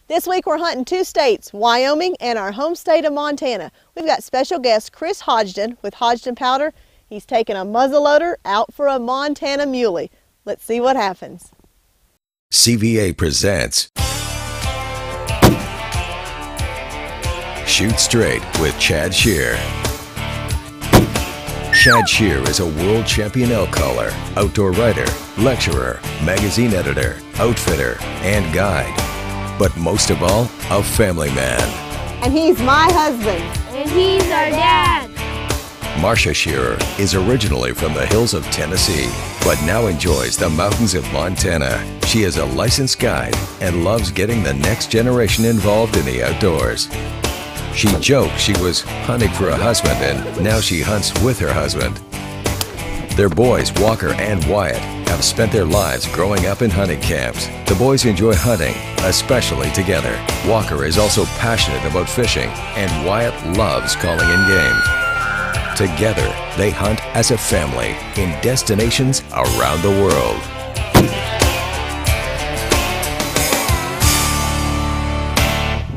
This week we're hunting 2 states, Wyoming and our home state of Montana. We've got special guest Chris Hodgdon with Hodgdon Powder. He's taking a muzzleloader out for a Montana muley. Let's see what happens. CVA presents Shoot Straight with Chad Schearer. Chad Schearer is a world champion elk caller, outdoor writer, lecturer, magazine editor, outfitter, and guide. But most of all, a family man. And he's my husband. And he's our dad. Marcia Schearer is originally from the hills of Tennessee, but now enjoys the mountains of Montana. She is a licensed guide and loves getting the next generation involved in the outdoors. She joked she was hunting for a husband, and now she hunts with her husband. Their boys, Walker and Wyatt, have spent their lives growing up in hunting camps. The boys enjoy hunting, especially together. Walker is also passionate about fishing, and Wyatt loves calling in game. Together, they hunt as a family in destinations around the world.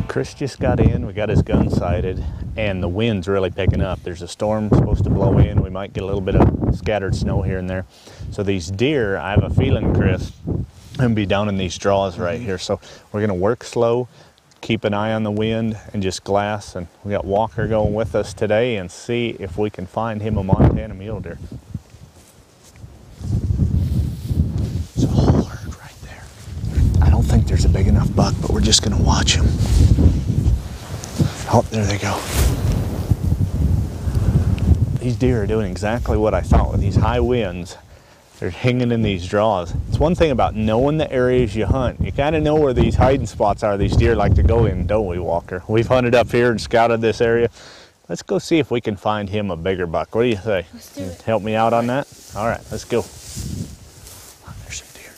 Chris just got in, we got his gun sighted, and the wind's really picking up. There's a storm supposed to blow in. We might get a little bit of scattered snow here and there. So these deer, I have a feeling, Chris, gonna be down in these draws right here. So we're gonna work slow, keep an eye on the wind, and just glass. And we got Walker going with us today and see if we can find him a Montana mule deer. There's a whole herd right there. I don't think there's a big enough buck, but we're just gonna watch him. Oh, there they go. These deer are doing exactly what I thought. With these high winds, they're hanging in these draws. It's one thing about knowing the areas you hunt. You kind of know where these hiding spots are these deer like to go in, don't we, Walker? We've hunted up here and scouted this area. Let's go see if we can find him a bigger buck. What do you say? Let's do it. Help me out on that? All right, let's go. Oh, there's some deer.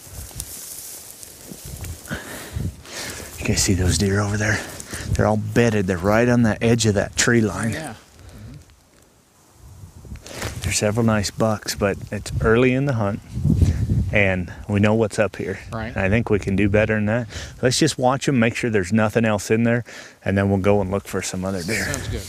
You guys see those deer over there? They're all bedded. They're right on the edge of that tree line. Yeah. There's several nice bucks, but it's early in the hunt, and we know what's up here. Right. And I think we can do better than that. Let's just watch them, make sure there's nothing else in there, and then we'll go and look for some other deer. Sounds good.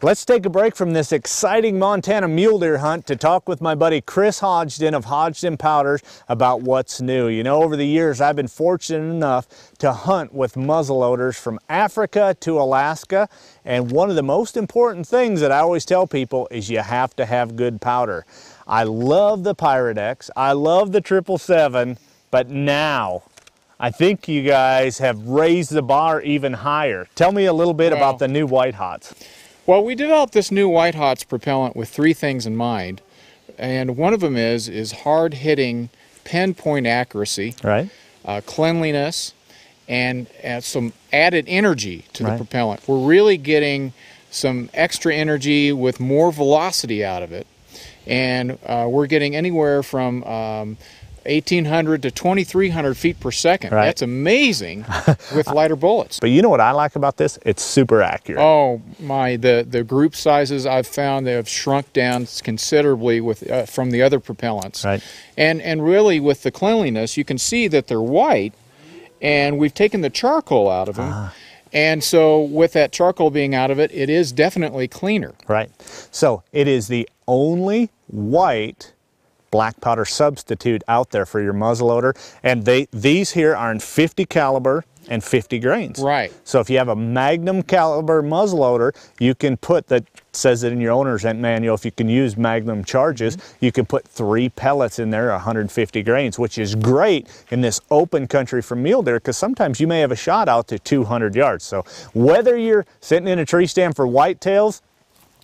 Let's take a break from this exciting Montana mule deer hunt to talk with my buddy Chris Hodgdon of Hodgdon Powders about what's new. You know, over the years, I've been fortunate enough to hunt with muzzleloaders from Africa to Alaska. And one of the most important things that I always tell people is you have to have good powder. I love the Pirate X, I love the 777, but now I think you guys have raised the bar even higher. Tell me a little bit about the new White Hots. Well, we developed this new White Hots propellant with 3 things in mind, and one of them is hard-hitting pinpoint accuracy, Right. Cleanliness, and some added energy to the propellant. We're really getting some extra energy with more velocity out of it, and we're getting anywhere from 1,800 to 2,300 feet per second. Right. That's amazing with lighter bullets. But you know what I like about this? It's super accurate. Oh my, the group sizes I've found, they have shrunk down considerably with from the other propellants. Right. And really with the cleanliness, you can see that they're white, and we've taken the charcoal out of them. And so with that charcoal being out of it, it is definitely cleaner. Right. So it is the only white black powder substitute out there for your muzzleloader, and these here are in 50 caliber and 50 grains. Right. So if you have a magnum caliber muzzleloader, you can put, that says it in your owner's manual, if you can use magnum charges, you can put 3 pellets in there, 150 grains, which is great in this open country for mule deer, because sometimes you may have a shot out to 200 yards. So whether you're sitting in a tree stand for whitetails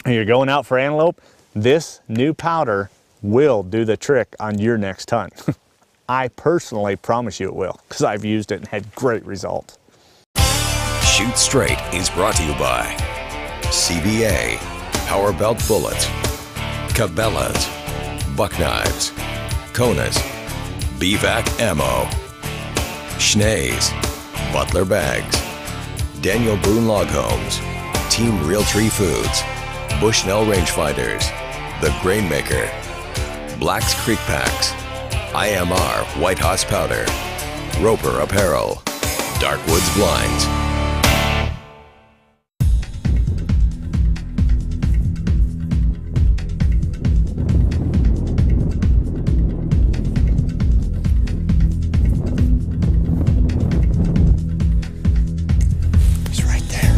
or you're going out for antelope, this new powder will do the trick on your next hunt. I personally promise you it will, because I've used it and had great results. Shoot Straight is brought to you by CVA, Power Belt Bullets, Cabela's, Buck Knives, Kona's, BVAC Ammo, Schnee's, Butler Bags, Daniel Boone Log Homes, Team Realtree Foods, Bushnell Rangefinders, The Grainmaker, Black's Creek Packs, IMR White Hots Powder, Roper Apparel, Dark Woods Blinds. He's right there.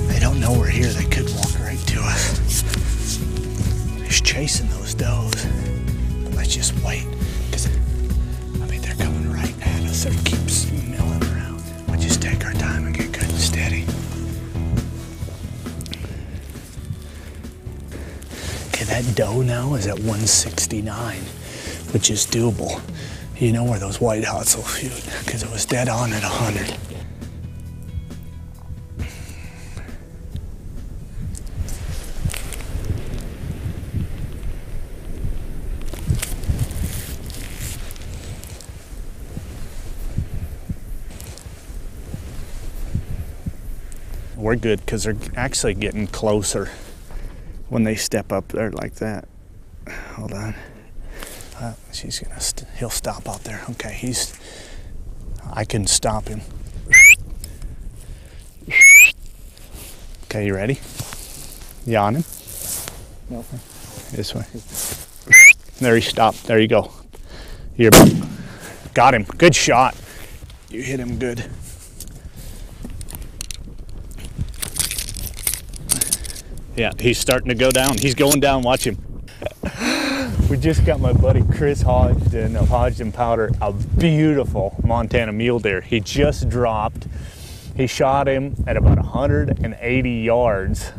They don't know we're here. They could walk right to us. He's chasing those does. Let's just wait, because I mean they're coming right at us. So it keeps milling around. We'll just take our time and get good and steady. Okay, that doe now is at 169, which is doable. You know where those white hots will shoot, because it was dead on at 100. We're good because they're actually getting closer when they step up there like that. Hold on. He'll stop out there. Okay, I can stop him. Okay, you ready? You on him? No. This way. There he stopped. There you go. Here. Got him. Good shot. You hit him good. Yeah, he's starting to go down. He's going down, watch him. We just got my buddy Chris Hodgdon of Hodgdon Powder a beautiful Montana mule deer. He just dropped. He shot him at about 180 yards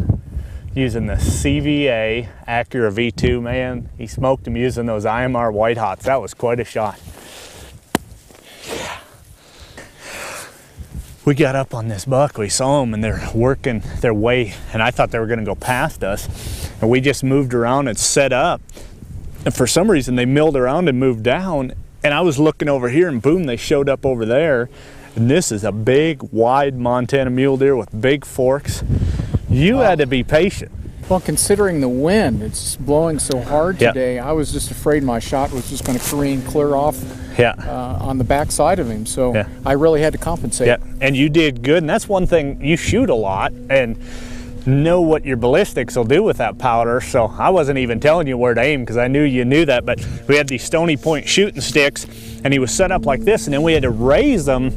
using the CVA Acura V2, man. He smoked him using those IMR white hots. That was quite a shot. We got up on this buck, we saw them and they're working their way, and I thought they were gonna go past us. And we just moved around and set up. And for some reason they milled around and moved down, and I was looking over here and boom, they showed up over there. And this is a big, wide Montana mule deer with big forks. You had to be patient. Well, considering the wind, it's blowing so hard today, I was just afraid my shot was just going to careen clear off on the back side of him. So I really had to compensate. Yeah, and you did good. And that's one thing, you shoot a lot and know what your ballistics will do with that powder. So I wasn't even telling you where to aim because I knew you knew that. But we had these Stony Point shooting sticks, and he was set up like this, and then we had to raise them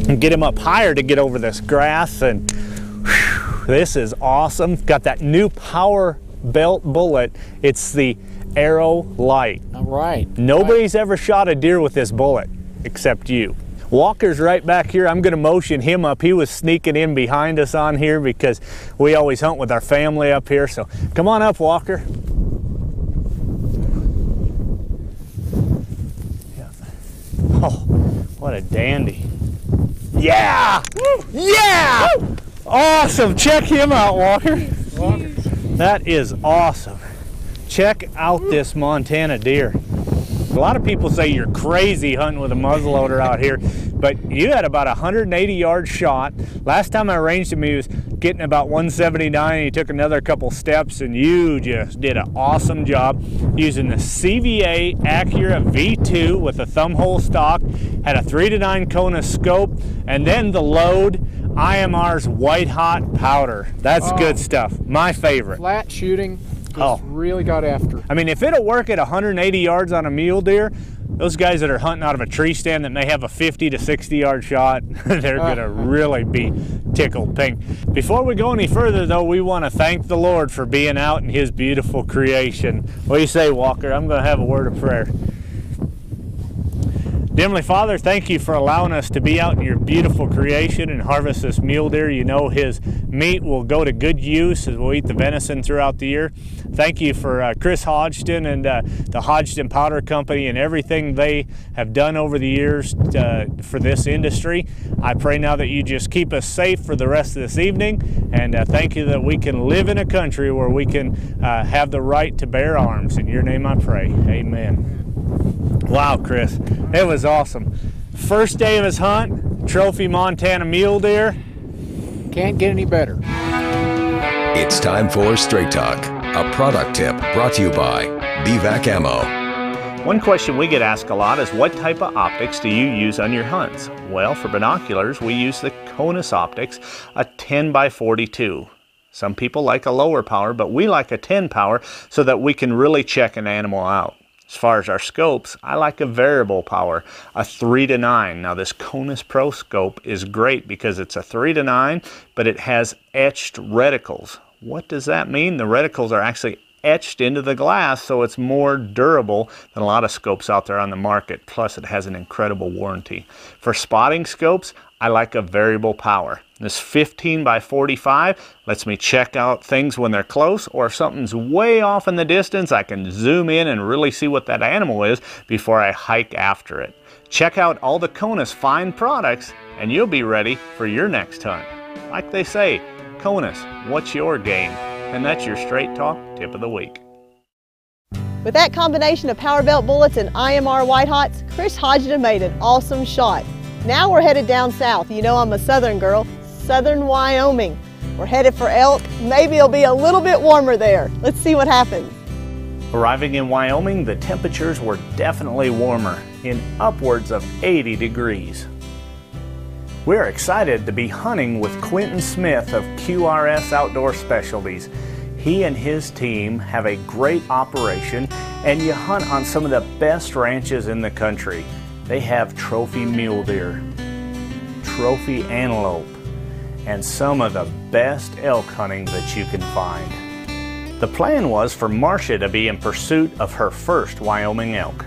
and get him up higher to get over this grass. And whew, this is awesome. Got that new power belt bullet. It's the Arrow Light. All right. Nobody's ever shot a deer with this bullet except you. Walker's right back here. I'm gonna motion him up. He was sneaking in behind us on here because we always hunt with our family up here. So come on up, Walker. Yeah. Oh, what a dandy. Yeah! Yeah! Woo! Awesome. Check him out, Walker. That is awesome. Check out this Montana deer. A lot of people say you're crazy hunting with a muzzleloader out here, but you had about 180 yard shot. Last time I ranged him, he was getting about 179. He took another couple steps, and you just did an awesome job using the CVA Acura V2 with a thumb hole stock, had a 3-to-9 Kona scope, and then the load IMR's white hot powder. That's good stuff. My favorite. Flat shooting. Just really got after. I mean, if it'll work at 180 yards on a mule deer, those guys that are hunting out of a tree stand that may have a 50 to 60 yard shot, they're gonna really be tickled pink. Before we go any further though, we wanna thank the Lord for being out in his beautiful creation. What do you say, Walker? I'm gonna have a word of prayer. Dear Heavenly Father, thank you for allowing us to be out in your beautiful creation and harvest this mule deer. You know his meat will go to good use as we'll eat the venison throughout the year. Thank you for Chris Hodgdon and the Hodgdon Powder Company and everything they have done over the years for this industry. I pray now that you just keep us safe for the rest of this evening, and thank you that we can live in a country where we can have the right to bear arms. In your name I pray, amen. Wow, Chris, it was awesome. First day of his hunt, trophy Montana mule deer. Can't get any better. It's time for Straight Talk, a product tip brought to you by BVAC ammo. One question we get asked a lot is, what type of optics do you use on your hunts? Well, for binoculars, we use the Conus optics, a 10 by 42. Some people like a lower power, but we like a 10 power so that we can really check an animal out. As far as our scopes, I like a variable power, a 3-9. Now this Conus Pro scope is great because it's a 3-9, but it has etched reticles. What does that mean? The reticles are actually etched into the glass, so it's more durable than a lot of scopes out there on the market. Plus it has an incredible warranty. For spotting scopes, I like a variable power. This 15 by 45 lets me check out things when they're close, or if something's way off in the distance, I can zoom in and really see what that animal is before I hike after it. Check out all the Conus fine products and you'll be ready for your next hunt. Like they say, Conus, what's your game? And that's your Straight Talk Tip of the Week. With that combination of power belt bullets and IMR white hots, Chris Hodgdon made an awesome shot. Now we're headed down south. You know I'm a southern girl, southern Wyoming. We're headed for elk. Maybe it'll be a little bit warmer there. Let's see what happens. Arriving in Wyoming, the temperatures were definitely warmer, in upwards of 80 degrees. We're excited to be hunting with Quentin Smith of QRS Outdoor Specialties. He and his team have a great operation, and you hunt on some of the best ranches in the country. They have trophy mule deer, trophy antelope, and some of the best elk hunting that you can find. The plan was for Marcia to be in pursuit of her first Wyoming elk.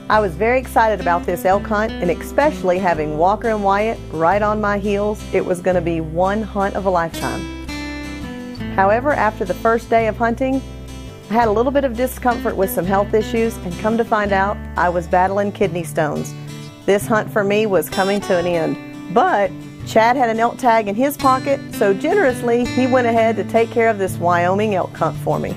I was very excited about this elk hunt, and especially having Walker and Wyatt right on my heels. It was going to be one hunt of a lifetime. However, after the first day of hunting, I had a little bit of discomfort with some health issues, and come to find out, I was battling kidney stones. This hunt for me was coming to an end, but Chad had an elk tag in his pocket, so generously he went ahead to take care of this Wyoming elk hunt for me.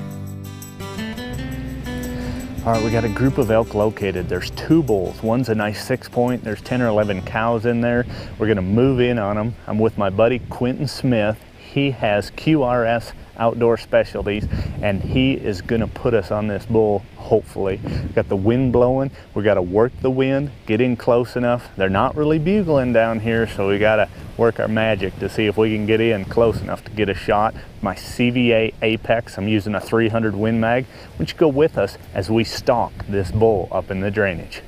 All right, we got a group of elk located. There's 2 bulls. One's a nice 6-point. There's 10 or 11 cows in there. We're gonna move in on them. I'm with my buddy Quentin Smith. He has QRS Outdoor Specialties, and he is gonna put us on this bull, hopefully. Got the wind blowing. We gotta work the wind, get in close enough. They're not really bugling down here, so we gotta work our magic to see if we can get in close enough to get a shot. My CVA Apex, I'm using a 300 Win Mag. Why don't you go with us as we stalk this bull up in the drainage.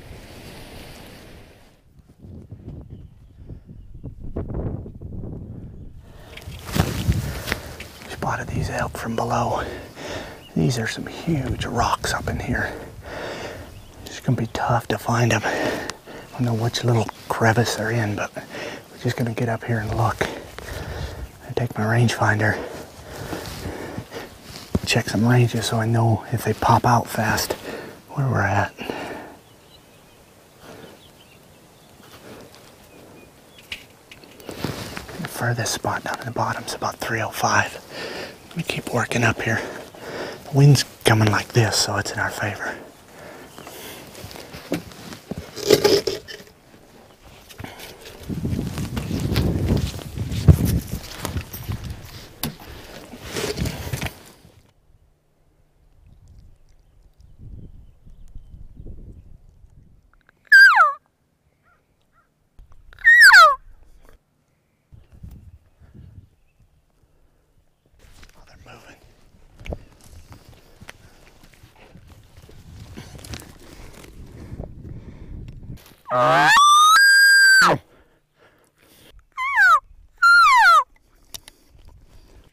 Spotted these elk from below. These are some huge rocks up in here. It's gonna be tough to find them. I don't know which little crevice they're in, but we're just gonna get up here and look. I take my rangefinder, check some ranges so I know if they pop out fast where we're at. The furthest spot down in the bottom is about 305. Let me keep working up here. The wind's coming like this, so it's in our favor.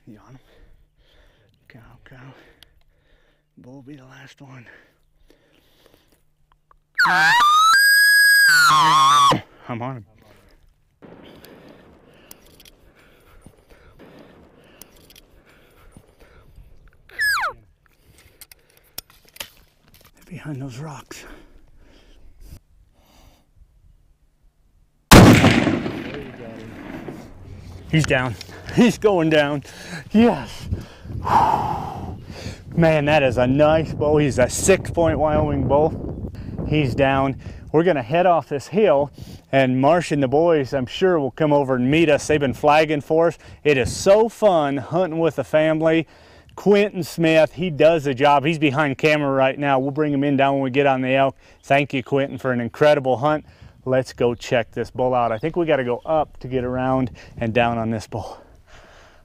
You on him? Cow. Bull will be the last one. I'm on him. They're behind those rocks. He's down. He's going down. Yes. Man, that is a nice bull. He's a 6-point Wyoming bull. He's down. We're gonna head off this hill, and Marcia and the boys, I'm sure, will come over and meet us. They've been flagging for us. It is so fun hunting with the family. Quentin Smith, he does the job. He's behind camera right now. We'll bring him in down when we get on the elk. Thank you, Quentin, for an incredible hunt. Let's go check this bull out. I think we got to go up to get around and down on this bull.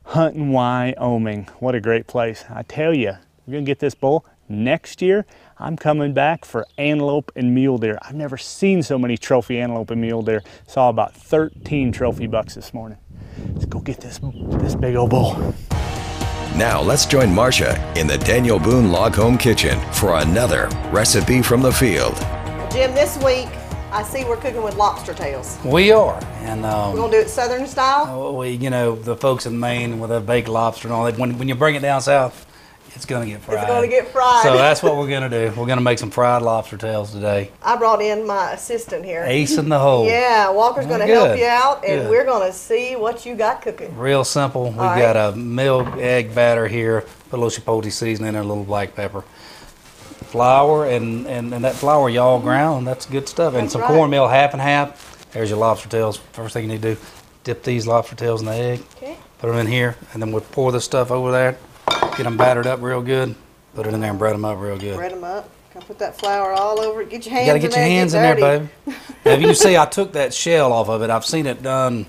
Hunting Wyoming, what a great place. I tell you, we're gonna get this bull. Next year, I'm coming back for antelope and mule deer. I've never seen so many trophy antelope and mule deer. Saw about 13 trophy bucks this morning. Let's go get this big old bull. Now let's join Marcia in the Daniel Boone Log Home Kitchen for another recipe from the field. Jim, this week, I see we're cooking with lobster tails. We are, and We're gonna do it Southern style? we, you know, the folks in Maine with a baked lobster and all that, when you bring it down south, it's gonna get fried. It's gonna get fried. So that's what we're gonna do. We're gonna make some fried lobster tails today. I brought in my assistant here. Ace in the hole. Yeah, Walker's gonna Good. help you out, and Good. we're gonna see what you got cooking. Real simple. We've got a milk egg batter here, put a little chipotle seasoning and a little black pepper. Flour, and that flour y'all ground, that's good stuff. And That's some right. cornmeal, half and half. There's your lobster tails. First thing you need to do, dip these lobster tails in the egg. Okay. Put them in here, and then we'll pour this stuff over there. Get them battered up real good. Put it in there and bread them up real good. Bread them up. Gotta put that flour all over it. Get your hands You gotta get your hands in there, baby. Now, if you can see, I took that shell off of it. I've seen it done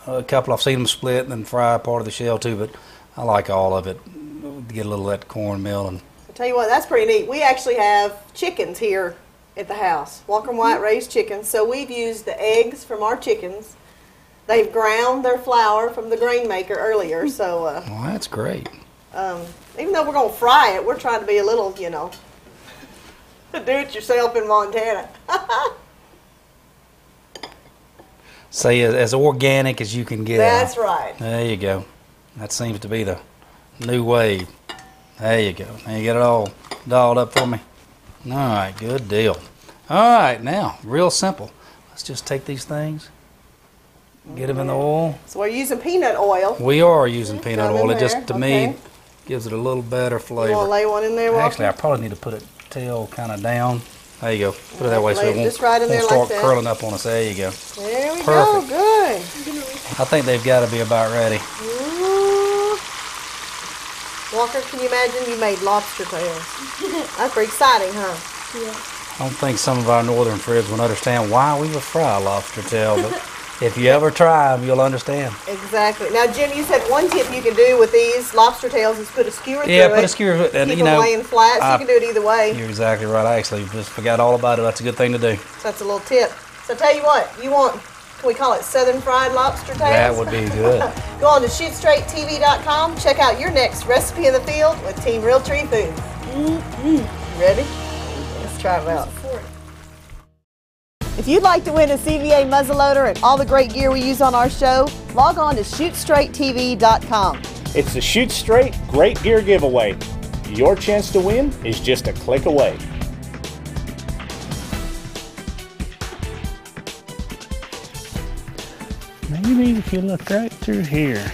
a couple. I've seen them split and then fry part of the shell too, but I like all of it. Get a little of that cornmeal and. I'll tell you what, that's pretty neat. We actually have chickens here at the house. Walker and White raised chickens, so we've used the eggs from our chickens. They've ground their flour from the grain maker earlier, so Well, that's great. even though we're going to fry it, we're trying to be a little, you know, do-it-yourself in Montana. Say as organic as you can get. That's right. There you go. That seems to be the new wave. There you go. Now you get it all dolled up for me. All right, good deal. All right, now, real simple. Let's just take these things, get them in the oil. So we're using peanut oil. We are using peanut Got 'em oil. in It just, there, to okay. me, gives it a little better You flavor. want to lay one in there, Walker? Actually, I probably need to put it tail kind of down. There you go. Put it that way so Lay it it won't, just right in there won't like start that. curling up on us. There you go. There we go. Perfect. Good. I think they've got to be about ready. Ooh. Walker, can you imagine you made lobster tails? That's pretty exciting, huh? I don't think some of our northern friends will understand why we would fry a lobster tail, but if you ever try them, you'll understand. Exactly. Now, Jim, you said one tip you can do with these lobster tails is put a skewer through it. Yeah, put a skewer through it, and Keep you them know, laying flat, so you can do it either way. You're exactly right. I actually just forgot all about it. That's a good thing to do. So that's a little tip. So tell you what, you want, can we call it Southern Fried Lobster Tails? That would be good. Go on to shootstraighttv.com. Check out your next recipe in the field with Team Realtree Foods. Ready? Let's try it out. If you'd like to win a CVA muzzleloader and all the great gear we use on our show, log on to shootstraighttv.com. It's the Shoot Straight Great Gear Giveaway. Your chance to win is just a click away. Maybe if you look right through here,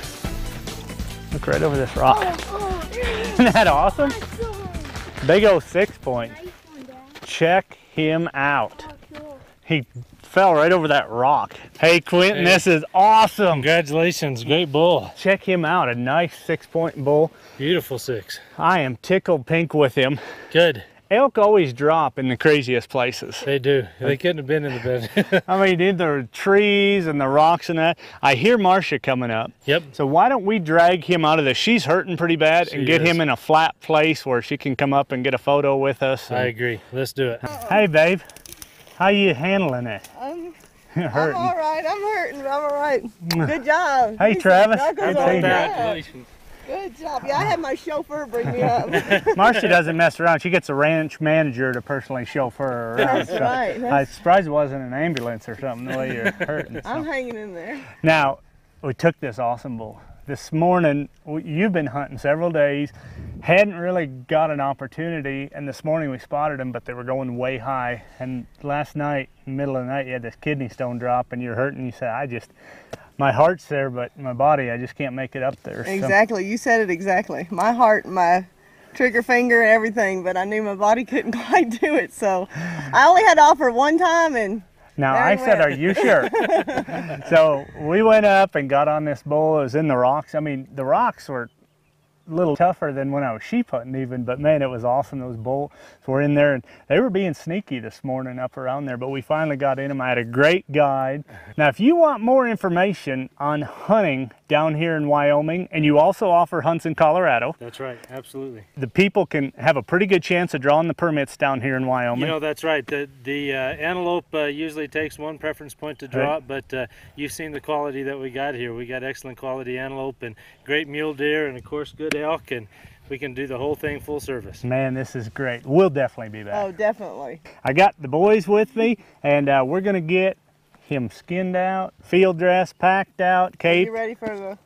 look right over this rock. Isn't that awesome? Big old 6-point. Check him out. He fell right over that rock. Hey Quentin, Hey. this is awesome. Congratulations, great bull. Check him out, a nice 6-point bull. Beautiful 6. I am tickled pink with him. Good. Elk always drop in the craziest places. They do. They couldn't have been in the bed. I mean, in the trees and the rocks and that. I hear Marcia coming up. Yep. So why don't we drag him out of this? She's hurting pretty bad, and She get is. him in a flat place where she can come up and get a photo with us. I agree. Let's do it. Hey, babe. How you handling it? I'm Hurting. all right. I'm hurting. I'm all right. Good job. Hey, These Travis. knuckles Good on seeing you. that. Congratulations. Good job. Yeah, I had my chauffeur bring me up. Marcia doesn't mess around. She gets a ranch manager to personally chauffeur her around. That's So right. I'm surprised it wasn't an ambulance or something the way you're hurting. I'm So. hanging in there. Now, we took this awesome bull. This morning, you've been hunting several days, hadn't really got an opportunity, and this morning we spotted them, but they were going way high. And last night, in the middle of the night, you had this kidney stone drop, and you're hurting. You said, my heart's there, but my body, I just can't make it up there. So- Exactly. You said it exactly. My heart, my trigger finger, and everything, but I knew my body couldn't quite do it. So I only had to offer one time, and Now, there I he said, went. are you sure? So we went up and got on this bull. It was in the rocks. I mean, the rocks were little tougher than when I was sheep hunting even, but man, it was awesome. Those bulls were in there and they were being sneaky this morning up around there, but we finally got in them. I had a great guide. Now, if you want more information on hunting down here in Wyoming, and you also offer hunts in Colorado. That's right, absolutely. The people can have a pretty good chance of drawing the permits down here in Wyoming. You know, that's right. The antelope usually takes one preference point to draw it, but you've seen the quality that we got here. We got excellent quality antelope and great mule deer and of course good elk, and we can do the whole thing full service. Man, this is great. We'll definitely be back. Oh, definitely. I got the boys with me, and we're gonna get him skinned out, field dress, packed out, cape. You ready for the,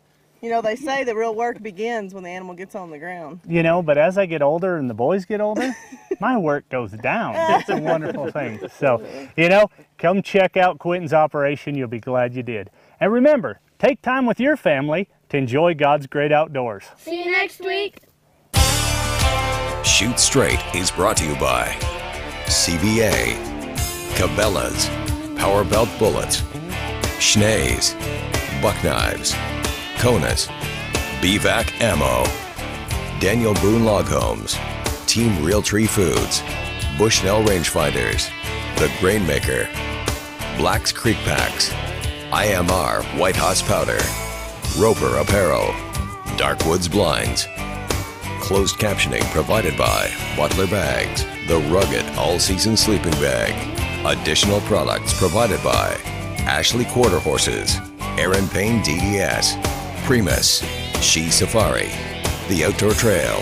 you know, they say the real work begins when the animal gets on the ground. You know, but as I get older and the boys get older, my work goes down. It's a wonderful thing. So, you know, come check out Quentin's operation. You'll be glad you did. And remember, take time with your family to enjoy God's great outdoors. See you next week. Shoot Straight is brought to you by CBA, Cabela's, Power Belt Bullets, Schnee's, Buck Knives, Konas, BVAC Ammo, Daniel Boone Log Homes, Team Realtree Foods, Bushnell Rangefinders, The Grainmaker, Black's Creek Packs, IMR White House Powder, Roper Apparel, Darkwoods Blinds. Closed captioning provided by Butler Bags, the rugged all-season sleeping bag. Additional products provided by Ashley Quarter Horses, Aaron Payne DDS, Primus, She Safari, The Outdoor Trail,